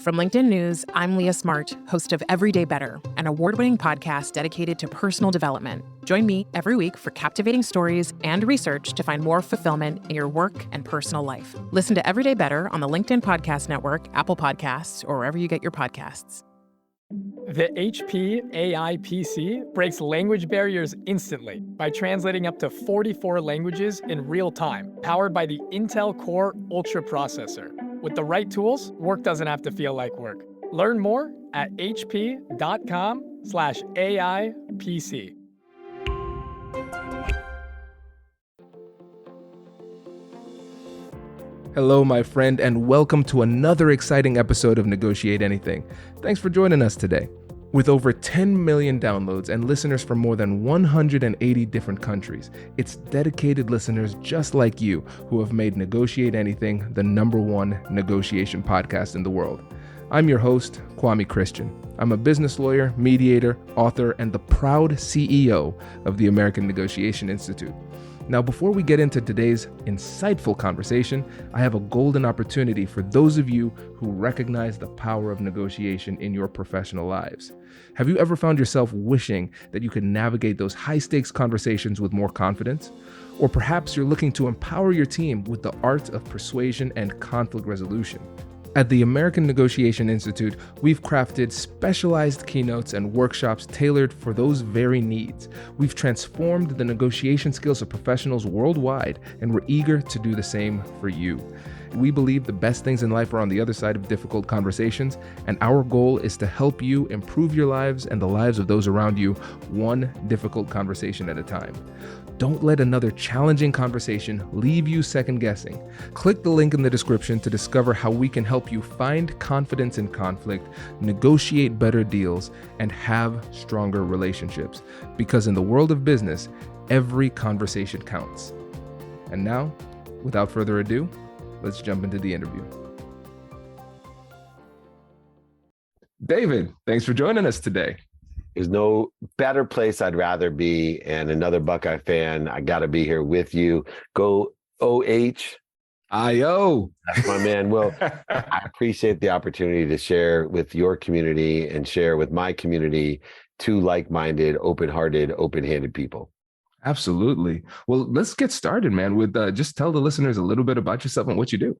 From LinkedIn News, I'm Leah Smart, host of Everyday Better, an award-winning podcast dedicated to personal development. Join me every week for captivating stories and research to find more fulfillment in your work and personal life. Listen to Everyday Better on the LinkedIn Podcast Network, Apple Podcasts, or wherever you get your podcasts. The HP AI PC breaks language barriers instantly by translating up to 44 languages in real time, powered by the Intel Core Ultra processor. With the right tools, work doesn't have to feel like work. Learn more at hp.com/AI PC. Hello, my friend, and welcome to another exciting episode of Negotiate Anything. Thanks for joining us today. With over 10 million downloads and listeners from more than 180 different countries, it's dedicated listeners just like you who have made Negotiate Anything the #1 negotiation podcast in the world. I'm your host, Kwame Christian. I'm a business lawyer, mediator, author, and the proud CEO of the American Negotiation Institute. Now, before we get into today's insightful conversation, I have a golden opportunity for those of you who recognize the power of negotiation in your professional lives. Have you ever found yourself wishing that you could navigate those high-stakes conversations with more confidence? Or perhaps you're looking to empower your team with the art of persuasion and conflict resolution. At the American Negotiation Institute, we've crafted specialized keynotes and workshops tailored for those very needs. We've transformed the negotiation skills of professionals worldwide, and we're eager to do the same for you. We believe the best things in life are on the other side of difficult conversations, and our goal is to help you improve your lives and the lives of those around you, one difficult conversation at a time. Don't let another challenging conversation leave you second-guessing. Click the link in the description to discover how we can help you find confidence in conflict, negotiate better deals, and have stronger relationships. Because in the world of business, every conversation counts. And now, without further ado, let's jump into the interview. David, thanks for joining us today. There's no better place I'd rather be. And another Buckeye fan, I got to be here with you. Go OH. I-O. That's my man. Well, I appreciate the opportunity to share with your community and share with my community two like-minded, open-hearted, open-handed people. Absolutely. Well, let's get started, man, with just tell the listeners a little bit about yourself and what you do.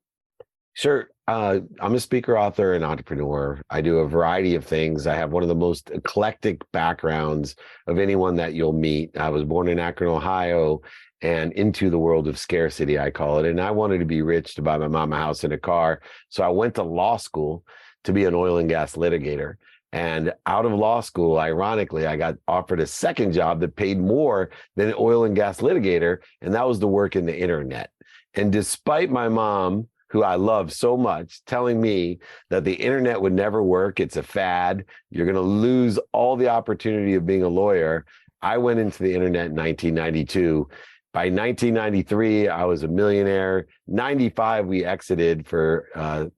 Sure. I'm a speaker, author, and entrepreneur. I do a variety of things. I have one of the most eclectic backgrounds of anyone that you'll meet. I was born in Akron, Ohio, and into the world of scarcity, I call it. And I wanted to be rich to buy my mom a house and a car. So I went to law school to be an oil and gas litigator. And out of law school, ironically, I got offered a second job that paid more than an oil and gas litigator. And that was to work in the internet. And despite my mom, who I love so much, telling me that the internet would never work, it's a fad, you're going to lose all the opportunity of being a lawyer, I went into the internet in 1992. By 1993, I was a millionaire. 95, we exited for a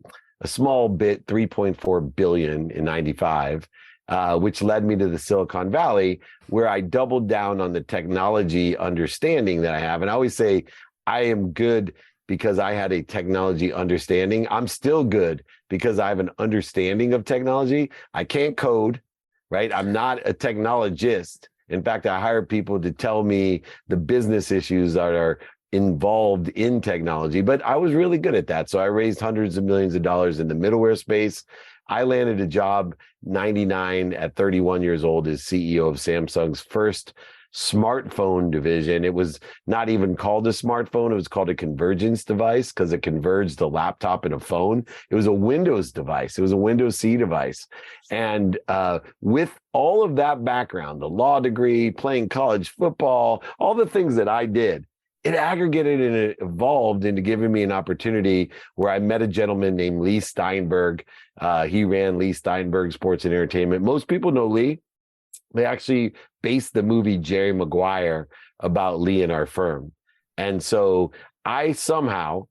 small bit, 3.4 billion in 95, which led me to the Silicon Valley, where I doubled down on the technology understanding that I have. And I always say I am good because I had a technology understanding. I'm still good because I have an understanding of technology. I can't code, right? I'm not a technologist. In fact, I hire people to tell me the business issues that are involved in technology, but I was really good at that. So I raised hundreds of millions of dollars in the middleware space. I landed a job 99 at 31 years old as CEO of Samsung's first smartphone division. It was not even called a smartphone. It was called a convergence device because it converged a laptop and a phone. It was a Windows device. It was a Windows C device. And with all of that background, the law degree, playing college football, all the things that I did, it aggregated and it evolved into giving me an opportunity where I met a gentleman named Lee Steinberg. He ran Lee Steinberg Sports and Entertainment. Most people know Lee. They actually based the movie Jerry Maguire about Lee and our firm. And so I somehow,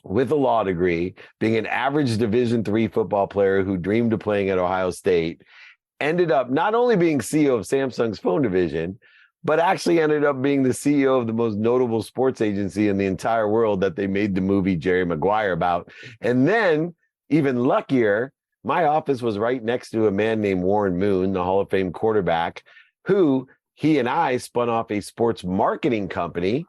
with a law degree, being an average Division III football player who dreamed of playing at Ohio State, ended up not only being CEO of Samsung's phone division, but actually ended up being the CEO of the most notable sports agency in the entire world that they made the movie Jerry Maguire about. And then, even luckier, My office was right next to a man named Warren Moon, the Hall of Fame quarterback, who he and I spun off a sports marketing company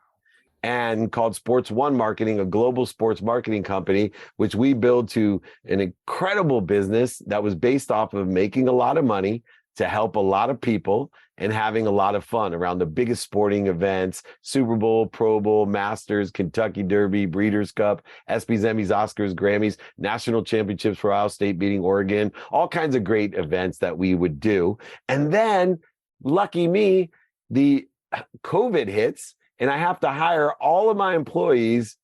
and called Sports One Marketing, a global sports marketing company, which we built to an incredible business that was based off of making a lot of money to help a lot of people and having a lot of fun around the biggest sporting events: Super Bowl, Pro Bowl, Masters, Kentucky Derby, Breeders' Cup, ESPYs, Emmys, Oscars, Grammys, national championships for Ohio State beating Oregon, all kinds of great events that we would do. And then, lucky me, the COVID hits, and I have to hire all of my employees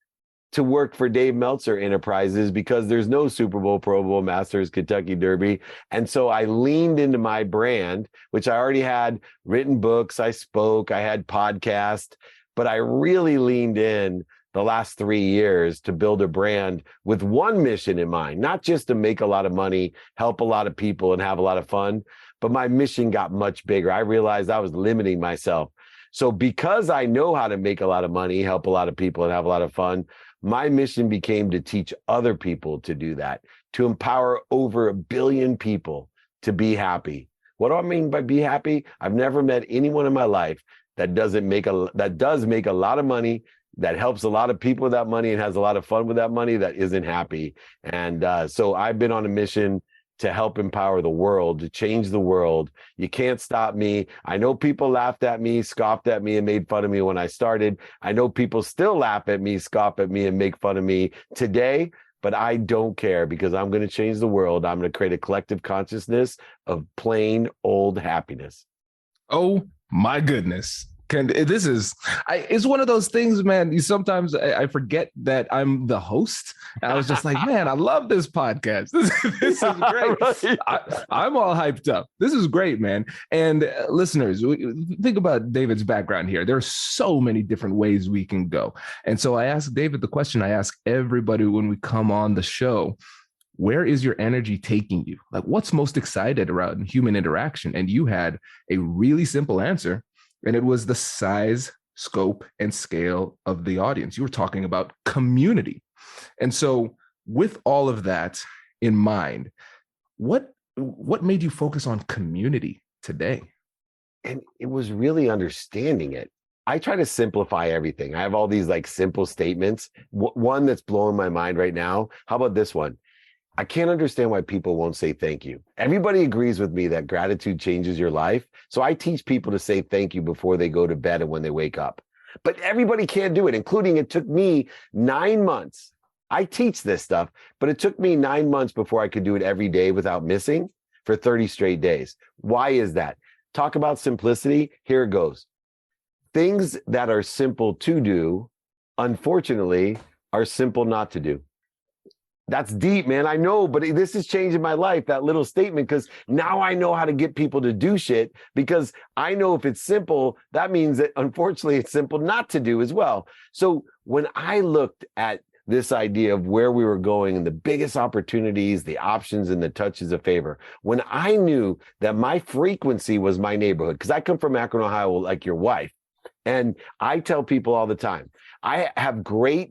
to work for Dave Meltzer Enterprises because there's no Super Bowl, Pro Bowl, Masters, Kentucky Derby. And so I leaned into my brand, which I already had written books, I spoke, I had podcasts, but I really leaned in the last 3 years to build a brand with one mission in mind, not just to make a lot of money, help a lot of people, and have a lot of fun, but my mission got much bigger. I realized I was limiting myself. So because I know how to make a lot of money, help a lot of people, and have a lot of fun, my mission became to teach other people to do that, to empower over 1 billion people to be happy. What do I mean by be happy? I've never met anyone in my life that does make a lot of money, that helps a lot of people with that money and has a lot of fun with that money, that isn't happy. And so I've been on a mission to help empower the world, to change the world. You can't stop me. I know people laughed at me, scoffed at me, and made fun of me when I started. I know people still laugh at me, scoff at me, and make fun of me today, but I don't care because I'm going to change the world. I'm going to create a collective consciousness of plain old happiness. Oh my goodness. It's one of those things, man. Sometimes I forget that I'm the host. I was just like, man, I love this podcast. This is great. Right. I'm all hyped up. This is great, man. And listeners, think about David's background here. There are so many different ways we can go. And so I asked David the question I ask everybody when we come on the show: where is your energy taking you? Like, what's most excited around human interaction? And you had a really simple answer. And it was the size, scope, and scale of the audience. You were talking about community. And so with all of that in mind, what made you focus on community today? And it was really understanding it. I try to simplify everything. I have all these like simple statements. One that's blowing my mind right now. How about this one? I can't understand why people won't say thank you. Everybody agrees with me that gratitude changes your life. So I teach people to say thank you before they go to bed and when they wake up. But everybody can't do it, including it took me 9 months. I teach this stuff, but it took me 9 months before I could do it every day without missing for 30 straight days. Why is that? Talk about simplicity. Here it goes. Things that are simple to do, unfortunately, are simple not to do. That's deep, man. I know, but this is changing my life, that little statement, because now I know how to get people to do shit, because I know if it's simple, that means that unfortunately it's simple not to do as well. So when I looked at this idea of where we were going and the biggest opportunities, the options, and the touches of favor, when I knew that my frequency was my neighborhood, because I come from Akron, Ohio, like your wife, and I tell people all the time, I have great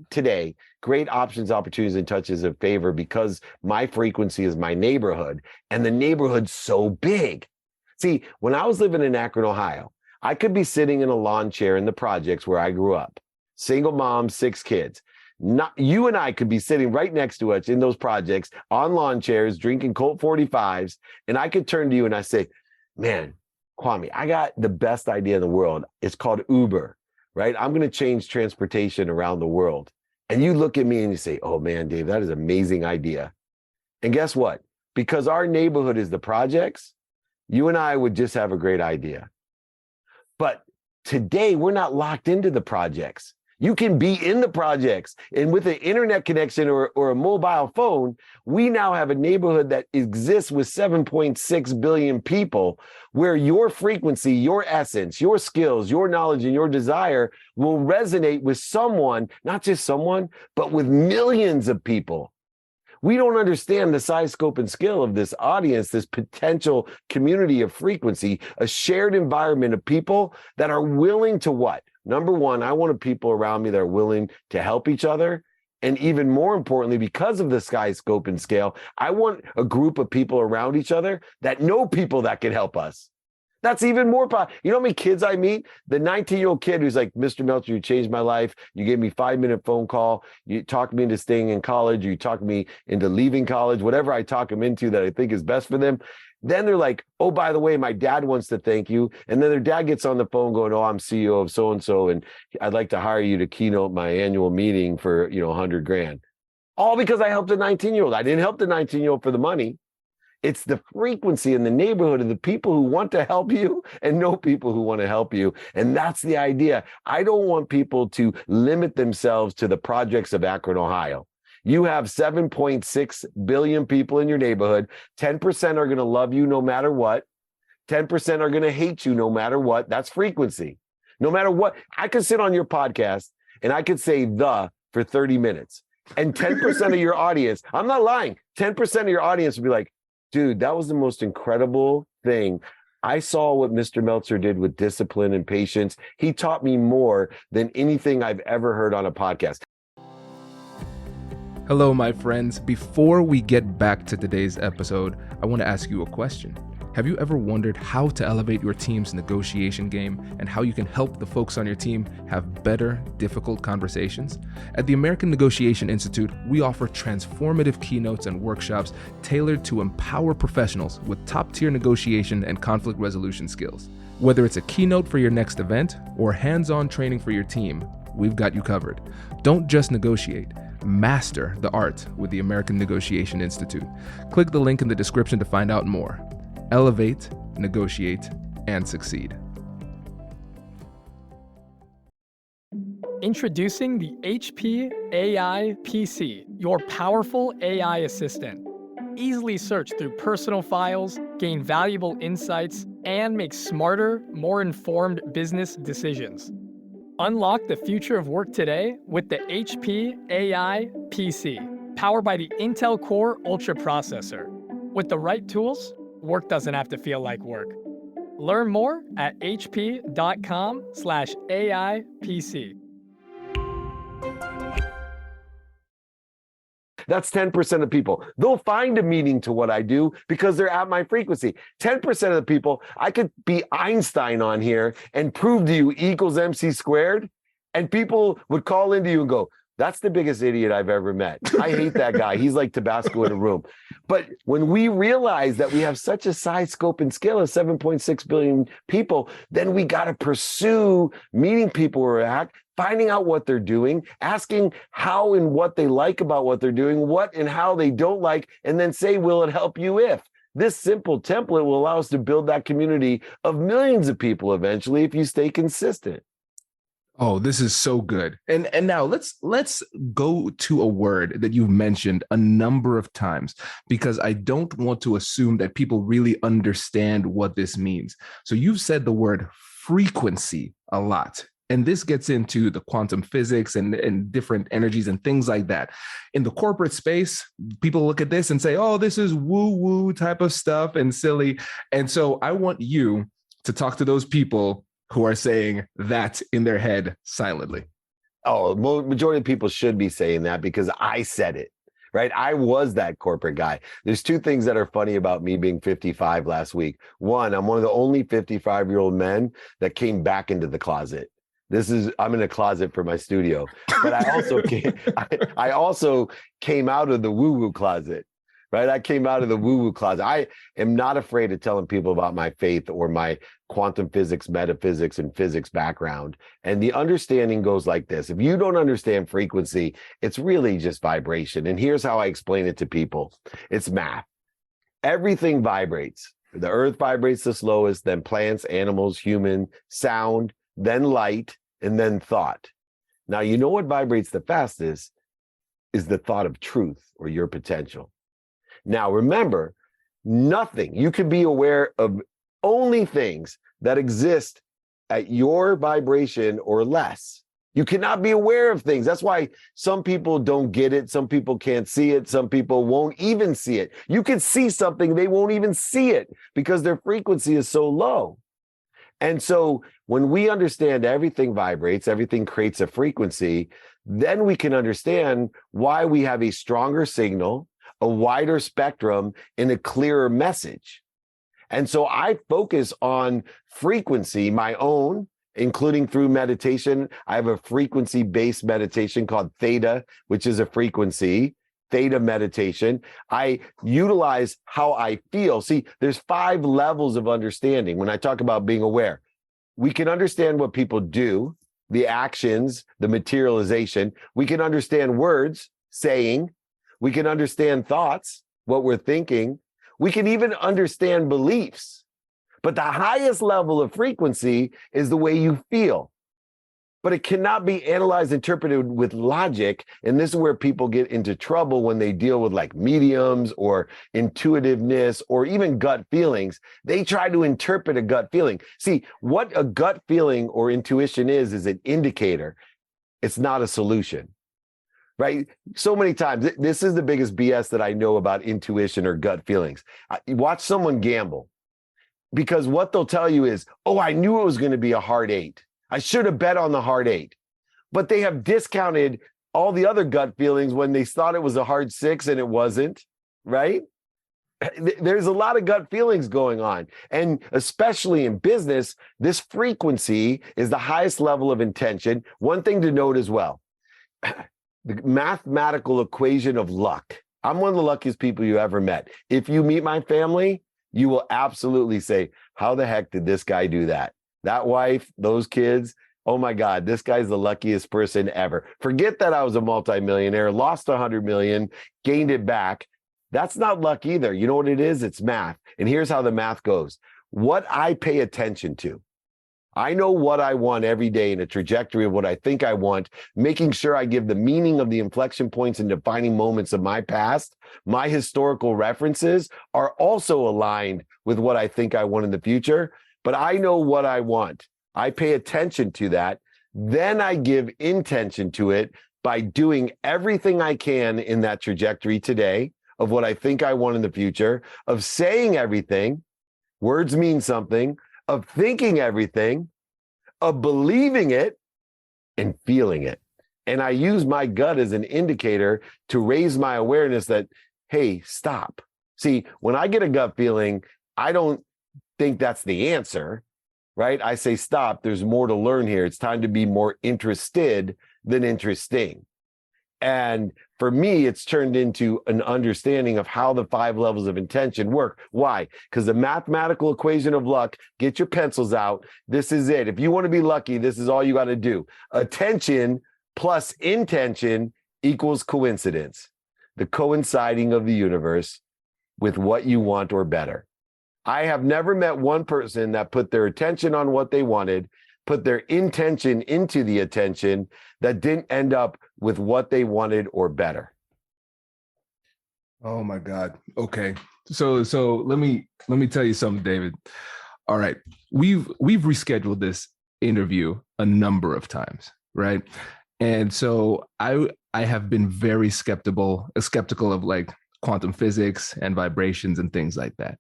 options, opportunities, and touches of favor because my frequency is my neighborhood, and the neighborhood's so big. See, when I was living in Akron, Ohio, I could be sitting in a lawn chair in the projects where I grew up, single mom, 6 kids. You and I could be sitting right next to us in those projects on lawn chairs, drinking Colt 45s, and I could turn to you and I say, man, Kwame, I got the best idea in the world. It's called Uber, right? I'm going to change transportation around the world. And you look at me and you say, oh man, Dave, that is an amazing idea. And guess what? Because our neighborhood is the projects, you and I would just have a great idea. But today we're not locked into the projects. You can be in the projects, and with an internet connection or a mobile phone, we now have a neighborhood that exists with 7.6 billion people, where your frequency, your essence, your skills, your knowledge, and your desire will resonate with someone, not just someone, but with millions of people. We don't understand the size, scope, and scale of this audience, this potential community of frequency, a shared environment of people that are willing to what? Number one, I want people around me that are willing to help each other And even more importantly, because of the sky, scope, and scale, I want a group of people around each other that know people that can help us. That's even more powerful. You know how many kids I meet? The 19-year-old kid who's like, Mr. Meltzer, you changed my life. You gave me a 5-minute phone call. You talked me into staying in college. You talked me into leaving college, whatever I talk them into that I think is best for them. Then they're like, oh, by the way, my dad wants to thank you. And then their dad gets on the phone going, oh, I'm CEO of so-and-so, and I'd like to hire you to keynote my annual meeting for, $100,000. All because I helped a 19-year-old. I didn't help the 19-year-old for the money. It's the frequency in the neighborhood of the people who want to help you and know people who want to help you. And that's the idea. I don't want people to limit themselves to the projects of Akron, Ohio. You have 7.6 billion people in your neighborhood. 10% are going to love you no matter what. 10% are going to hate you no matter what. That's frequency. No matter what. I could sit on your podcast and I could say the for 30 minutes. And 10% of your audience, I'm not lying, 10% of your audience would be like, dude, that was the most incredible thing. I saw what Mr. Meltzer did with discipline and patience. He taught me more than anything I've ever heard on a podcast. Hello, my friends. Before we get back to today's episode, I want to ask you a question. Have you ever wondered how to elevate your team's negotiation game and how you can help the folks on your team have better, difficult conversations? At the American Negotiation Institute, we offer transformative keynotes and workshops tailored to empower professionals with top-tier negotiation and conflict resolution skills. Whether it's a keynote for your next event or hands-on training for your team, we've got you covered. Don't just negotiate. Master the art with the American Negotiation Institute. Click the link in the description to find out more. Elevate, negotiate, and succeed. Introducing the HP AI PC, your powerful AI assistant. Easily search through personal files, gain valuable insights, and make smarter, more informed business decisions. Unlock the future of work today with the HP AI PC, powered by the Intel Core Ultra processor. With the right tools, work doesn't have to feel like work. Learn more at hp.com/AIPC. That's 10% of people. They'll find a meaning to what I do because they're at my frequency. 10% of the people, I could be Einstein on here and prove to you E equals MC squared, and people would call into you and go, that's the biggest idiot I've ever met. I hate that guy. He's like Tabasco in a room. But when we realize that we have such a size, scope, and scale of 7.6 billion people, then we got to pursue meeting people where we're at, finding out what they're doing, asking how and what they like about what they're doing, what and how they don't like, and then say, will it help you if? This simple template will allow us to build that community of millions of people eventually if you stay consistent. Oh, this is so good. And now let's go to a word that you've mentioned a number of times, because I don't want to assume that people really understand what this means. So you've said the word frequency a lot. And this gets into the quantum physics and different energies and things like that. In the corporate space, people look at this and say, oh, this is woo-woo type of stuff and silly. And so I want you to talk to those people who are saying that in their head silently. Oh, majority of people should be saying that because I said it, right? I was that corporate guy. There's two things that are funny about me being 55 last week. One, I'm one of the only 55-year-old men that came back into the closet. I'm in a closet for my studio, but I also came out of the woo-woo closet. Right? I came out of the woo-woo closet. I am not afraid of telling people about my faith or my quantum physics, metaphysics, and physics background. And the understanding goes like this. If you don't understand frequency, it's really just vibration. And here's how I explain it to people. It's math. Everything vibrates. The earth vibrates the slowest, then plants, animals, human, sound, then light, and then thought. Now, you know what vibrates the fastest is the thought of truth or your potential. Now, remember, nothing, you can be aware of only things that exist at your vibration or less. You cannot be aware of things. That's why some people don't get it. Some people can't see it. Some people won't even see it. You can see something, they won't even see it because their frequency is so low. And so when we understand everything vibrates, everything creates a frequency, then we can understand why we have a stronger signal, a wider spectrum, and a clearer message. And so I focus on frequency, my own, including through meditation. I have a frequency-based meditation called Theta, which is a frequency, Theta meditation. I utilize how I feel. See, there's 5 levels of understanding when I talk about being aware. We can understand what people do, the actions, the materialization. We can understand words, saying. We can understand thoughts, what we're thinking. We can even understand beliefs. But the highest level of frequency is the way you feel. But it cannot be analyzed, interpreted with logic. And this is where people get into trouble when they deal with like mediums or intuitiveness or even gut feelings. They try to interpret a gut feeling. See, what a gut feeling or intuition is an indicator. It's not a solution, right? So many times, this is the biggest BS that I know about intuition or gut feelings. Watch someone gamble, because what they'll tell you is, oh, I knew it was going to be a hard 8. I should have bet on the hard 8. But they have discounted all the other gut feelings when they thought it was a hard 6 and it wasn't, right? There's a lot of gut feelings going on. And especially in business, this frequency is the highest level of intention. One thing to note as well, the mathematical equation of luck. I'm one of the luckiest people you ever met. If you meet my family, you will absolutely say, how the heck did this guy do that? That wife, those kids, oh my God, this guy's the luckiest person ever. Forget that I was a multimillionaire, lost 100 million, gained it back. That's not luck either. You know what it is? It's math. And here's how the math goes. What I pay attention to. I know what I want every day in a trajectory of what I think I want, making sure I give the meaning of the inflection points and defining moments of my past. My historical references are also aligned with what I think I want in the future. But I know what I want. I pay attention to that. Then I give intention to it by doing everything I can in that trajectory today of what I think I want in the future, of saying everything, words mean something, of thinking everything, of believing it, and feeling it. And I use my gut as an indicator to raise my awareness that, hey, stop. See, when I get a gut feeling, I don't think that's the answer, right? I say, stop, there's more to learn here. It's time to be more interested than interesting. And for me, it's turned into an understanding of how the 5 levels of intention work. Why? Because the mathematical equation of luck, get your pencils out. This is it. If you want to be lucky, this is all you got to do. Attention plus intention equals coincidence, the coinciding of the universe with what you want or better. I have never met one person that put their attention on what they wanted, put their intention into the attention, that didn't end up with what they wanted or better. Oh my God. Okay. So let me tell you something, David. All right. We've rescheduled this interview a number of times, right? And so I have been very skeptical of like quantum physics and vibrations and things like that.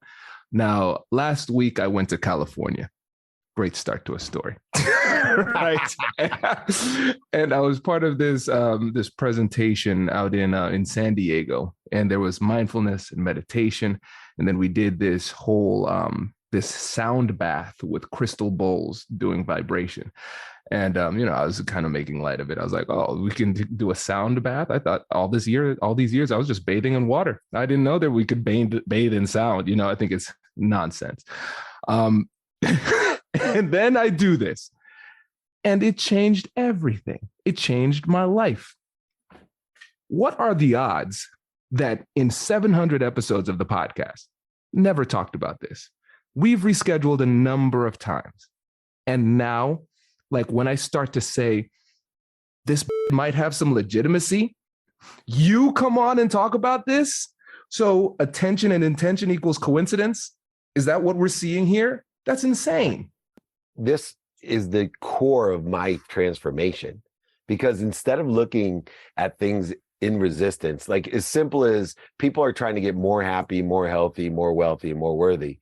Now, last week I went to California. Great start to a story, right? And I was part of this this presentation out in San Diego, and there was mindfulness and meditation, and then we did this whole this sound bath with crystal bowls doing vibration. And I was kind of making light of it. I was like, "Oh, we can do a sound bath." I thought all these years, I was just bathing in water. I didn't know that we could bathe in sound. I think it's nonsense. And then I do this, and it changed everything. It changed my life. What are the odds that in 700 episodes of the podcast, never talked about this? We've rescheduled a number of times. And now, like when I start to say, this might have some legitimacy, you come on and talk about this? So attention and intention equals coincidence? Is that what we're seeing here? That's insane. This is the core of my transformation, because instead of looking at things in resistance, like as simple as people are trying to get more happy, more healthy, more wealthy, more worthy,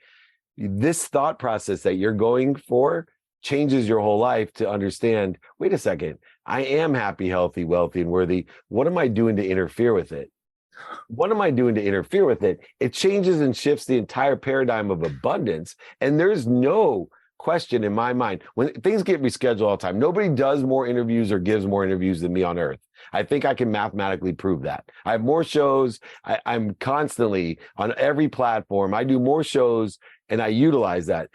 this thought process that you're going for changes your whole life to understand, wait a second, I am happy, healthy, wealthy, and worthy. What am I doing to interfere with it? What am I doing to interfere with it? It changes and shifts the entire paradigm of abundance. And there's no question in my mind, when things get rescheduled all the time, nobody does more interviews or gives more interviews than me on earth. I think I can mathematically prove that. I have more shows. I'm constantly on every platform. I do more shows and I utilize that.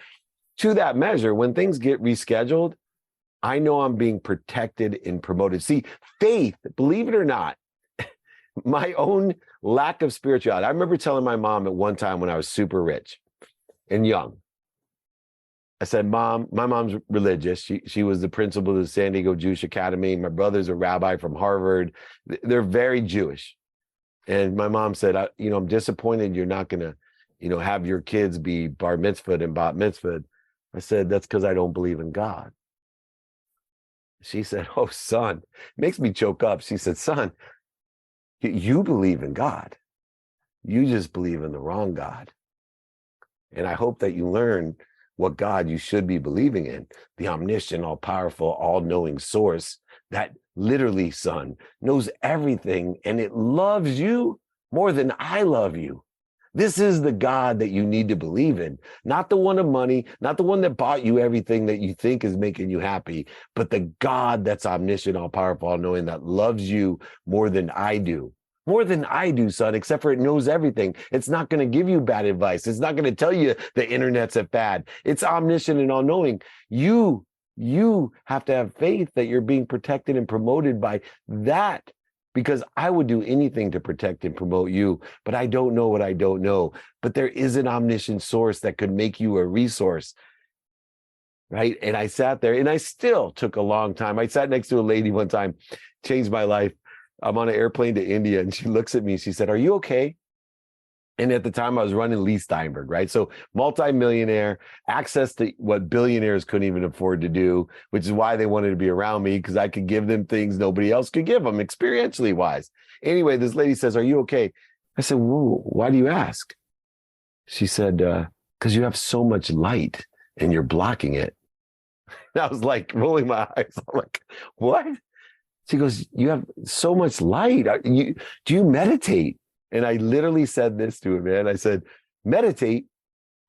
To that measure, when things get rescheduled, I know I'm being protected and promoted. See, faith, believe it or not, my own lack of spirituality. I remember telling my mom at one time when I was super rich and young, I said, Mom, my mom's religious. She was the principal of the San Diego Jewish Academy. My brother's a rabbi from Harvard. They're very Jewish. And my mom said, I'm disappointed you're not going to, have your kids be bar mitzvahed and bat mitzvahed. I said, that's because I don't believe in God. She said, oh, son, makes me choke up. She said, son, you believe in God. You just believe in the wrong God. And I hope that you learn what God you should be believing in, the omniscient, all-powerful, all-knowing source that literally, son, knows everything and it loves you more than I love you. This is the God that you need to believe in, not the one of money, not the one that bought you everything that you think is making you happy, but the God that's omniscient, all-powerful, all-knowing, that loves you more than I do. More than I do, son, except for it knows everything. It's not going to give you bad advice. It's not going to tell you the internet's bad. It's omniscient and all-knowing. You have to have faith that you're being protected and promoted by that, because I would do anything to protect and promote you, but I don't know what I don't know. But there is an omniscient source that could make you a resource, right? And I sat there and I still took a long time. I sat next to a lady one time, changed my life. I'm on an airplane to India and she looks at me, she said, are you okay? And at the time I was running Lee Steinberg, right? So multimillionaire, access to what billionaires couldn't even afford to do, which is why they wanted to be around me, because I could give them things nobody else could give them, experientially wise. Anyway, this lady says, are you okay? I said, whoa, why do you ask? She said, because you have so much light and you're blocking it. And I was like rolling my eyes. I'm like, what? She goes, you have so much light. Do you meditate? And I literally said this to her, man. I said, meditate.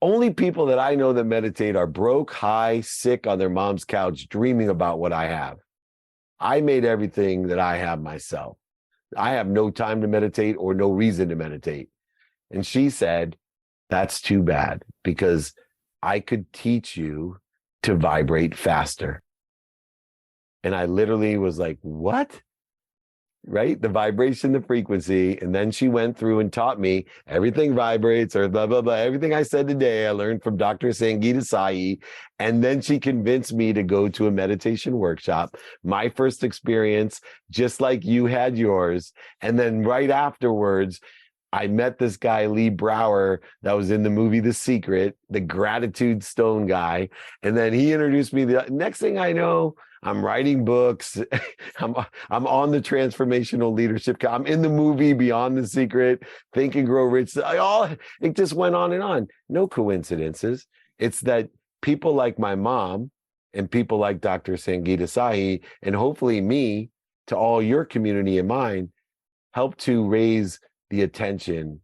Only people that I know that meditate are broke, high, sick on their mom's couch, dreaming about what I have. I made everything that I have myself. I have no time to meditate or no reason to meditate. And she said, that's too bad, because I could teach you to vibrate faster. And I literally was like, what? Right? The vibration, the frequency. And then she went through and taught me everything vibrates, or blah, blah, blah. Everything I said today, I learned from Dr. Sangeeta Sai. And then she convinced me to go to a meditation workshop. My first experience, just like you had yours. And then right afterwards, I met this guy, Lee Brower, that was in the movie The Secret, the gratitude stone guy. And then he introduced me. The next thing I know, I'm writing books. I'm on the transformational leadership. I'm in the movie Beyond the Secret, Think and Grow Rich. It just went on and on. No coincidences. It's that people like my mom and people like Dr. Sangeeta Sai, and hopefully me, to all your community and mine, help to raise the attention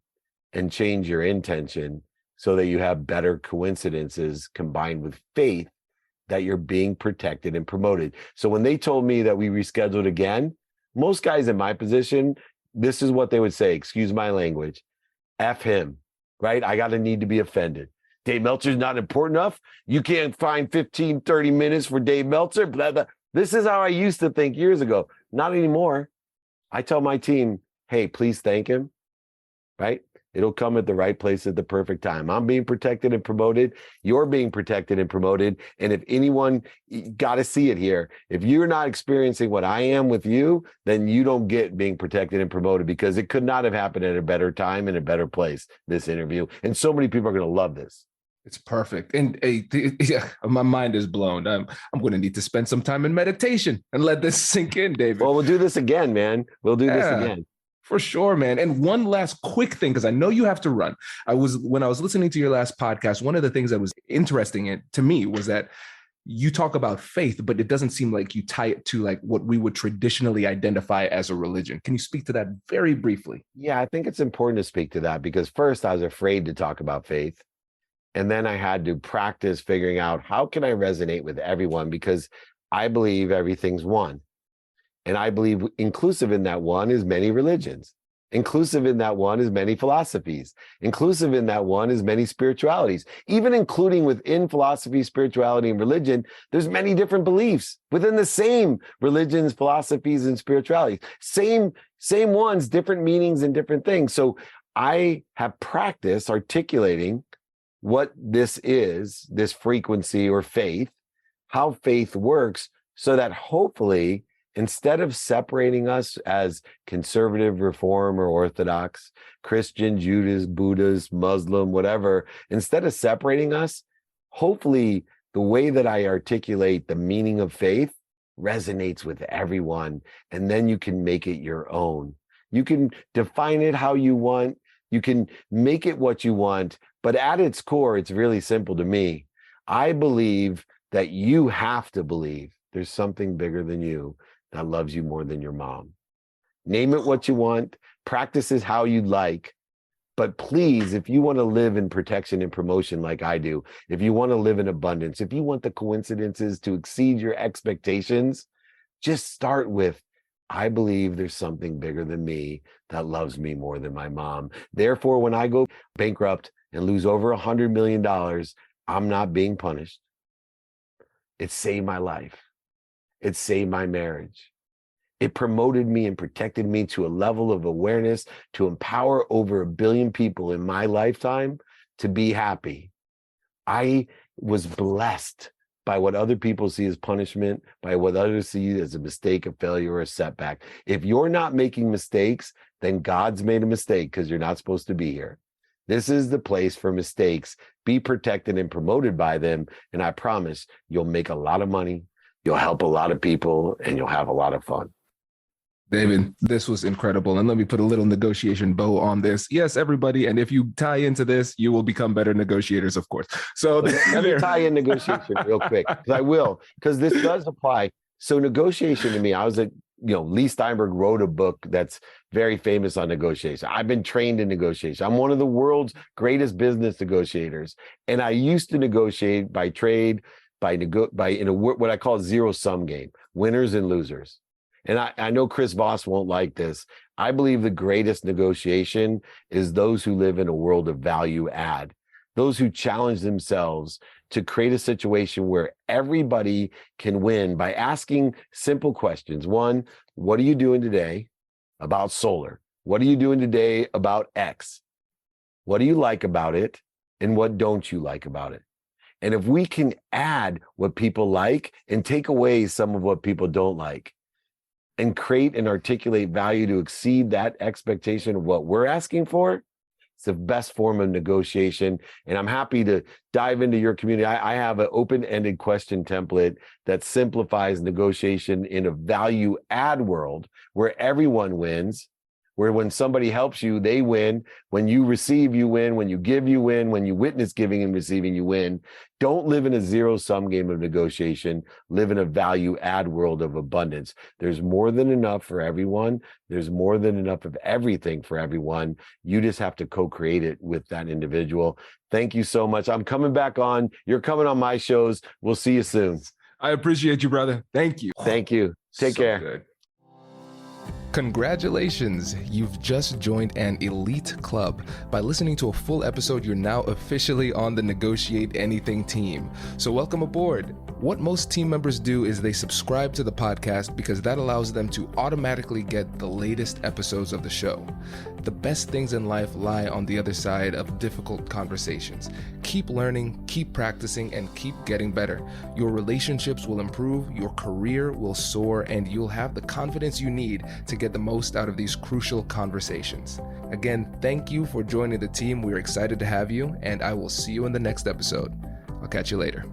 and change your intention so that you have better coincidences combined with faith that you're being protected and promoted. So when they told me that we rescheduled again, most guys in my position, this is what they would say, excuse my language, F him, right? I got to need to be offended. Dave Meltzer's not important enough. You can't find 15, 30 minutes for Dave Meltzer. Blah, blah. This is how I used to think years ago. Not anymore. I tell my team, hey, please thank him, right? It'll come at the right place at the perfect time. I'm being protected and promoted. You're being protected and promoted. And if anyone, got to see it here, if you're not experiencing what I am with you, then you don't get being protected and promoted, because it could not have happened at a better time and a better place, this interview. And so many people are going to love this. It's perfect. And my mind is blown. I'm going to need to spend some time in meditation and let this sink in, David. Well, we'll do this again, man. We'll do this again. For sure, man. And one last quick thing, because I know you have to run. When I was listening to your last podcast, one of the things that was interesting to me was that you talk about faith, but it doesn't seem like you tie it to like what we would traditionally identify as a religion. Can you speak to that very briefly? Yeah, I think it's important to speak to that because first I was afraid to talk about faith. And then I had to practice figuring out how can I resonate with everyone, because I believe everything's one. And I believe inclusive in that one is many religions. Inclusive in that one is many philosophies. Inclusive in that one is many spiritualities. Even including within philosophy, spirituality, and religion, there's many different beliefs within the same religions, philosophies, and spiritualities. Same ones, different meanings and different things. So I have practiced articulating what this is, this frequency or faith, how faith works, so that hopefully, instead of separating us as conservative, reform, or orthodox, Christian, Judas, Buddhist, Muslim, whatever, instead of separating us, hopefully the way that I articulate the meaning of faith resonates with everyone, and then you can make it your own. You can define it how you want. You can make it what you want, but at its core, it's really simple to me. I believe that you have to believe there's something bigger than you that loves you more than your mom. Name it what you want, practice it how you'd like, but please, if you want to live in protection and promotion like I do, if you want to live in abundance, if you want the coincidences to exceed your expectations, just start with, I believe there's something bigger than me that loves me more than my mom. Therefore, when I go bankrupt and lose over $100 million, I'm not being punished. It saved my life. It saved my marriage. It promoted me and protected me to a level of awareness to empower over 1 billion people in my lifetime to be happy. I was blessed by what other people see as punishment, by what others see as a mistake, a failure, or a setback. If you're not making mistakes, then God's made a mistake because you're not supposed to be here. This is the place for mistakes. Be protected and promoted by them. And I promise you'll make a lot of money. You'll help a lot of people, and you'll have a lot of fun. David, this was incredible. And let me put a little negotiation bow on this. Yes, everybody. And if you tie into this, you will become better negotiators, of course. So let me tie in negotiation real quick, because I will, because this does apply. So negotiation to me, I was at, Lee Steinberg wrote a book that's very famous on negotiation. I've been trained in negotiation. I'm one of the world's greatest business negotiators. And I used to negotiate by trade, what I call a zero-sum game, winners and losers. And I know Chris Voss won't like this. I believe the greatest negotiation is those who live in a world of value add, those who challenge themselves to create a situation where everybody can win by asking simple questions. One, what are you doing today about solar? What are you doing today about X? What do you like about it? And what don't you like about it? And if we can add what people like and take away some of what people don't like and create and articulate value to exceed that expectation of what we're asking for, it's the best form of negotiation. And I'm happy to dive into your community. I have an open-ended question template that simplifies negotiation in a value add world where everyone wins, where when somebody helps you, they win. When you receive, you win. When you give, you win. When you witness giving and receiving, you win. Don't live in a zero-sum game of negotiation. Live in a value-add world of abundance. There's more than enough for everyone. There's more than enough of everything for everyone. You just have to co-create it with that individual. Thank you so much. I'm coming back on. You're coming on my shows. We'll see you soon. I appreciate you, brother. Thank you. Thank you. Take care. Good. Congratulations, you've just joined an elite club. By listening to a full episode, you're now officially on the Negotiate Anything team. So welcome aboard. What most team members do is they subscribe to the podcast because that allows them to automatically get the latest episodes of the show. The best things in life lie on the other side of difficult conversations. Keep learning, keep practicing, and keep getting better. Your relationships will improve, your career will soar, and you'll have the confidence you need to get the most out of these crucial conversations. Again, thank you for joining the team. We're excited to have you, and I will see you in the next episode. I'll catch you later.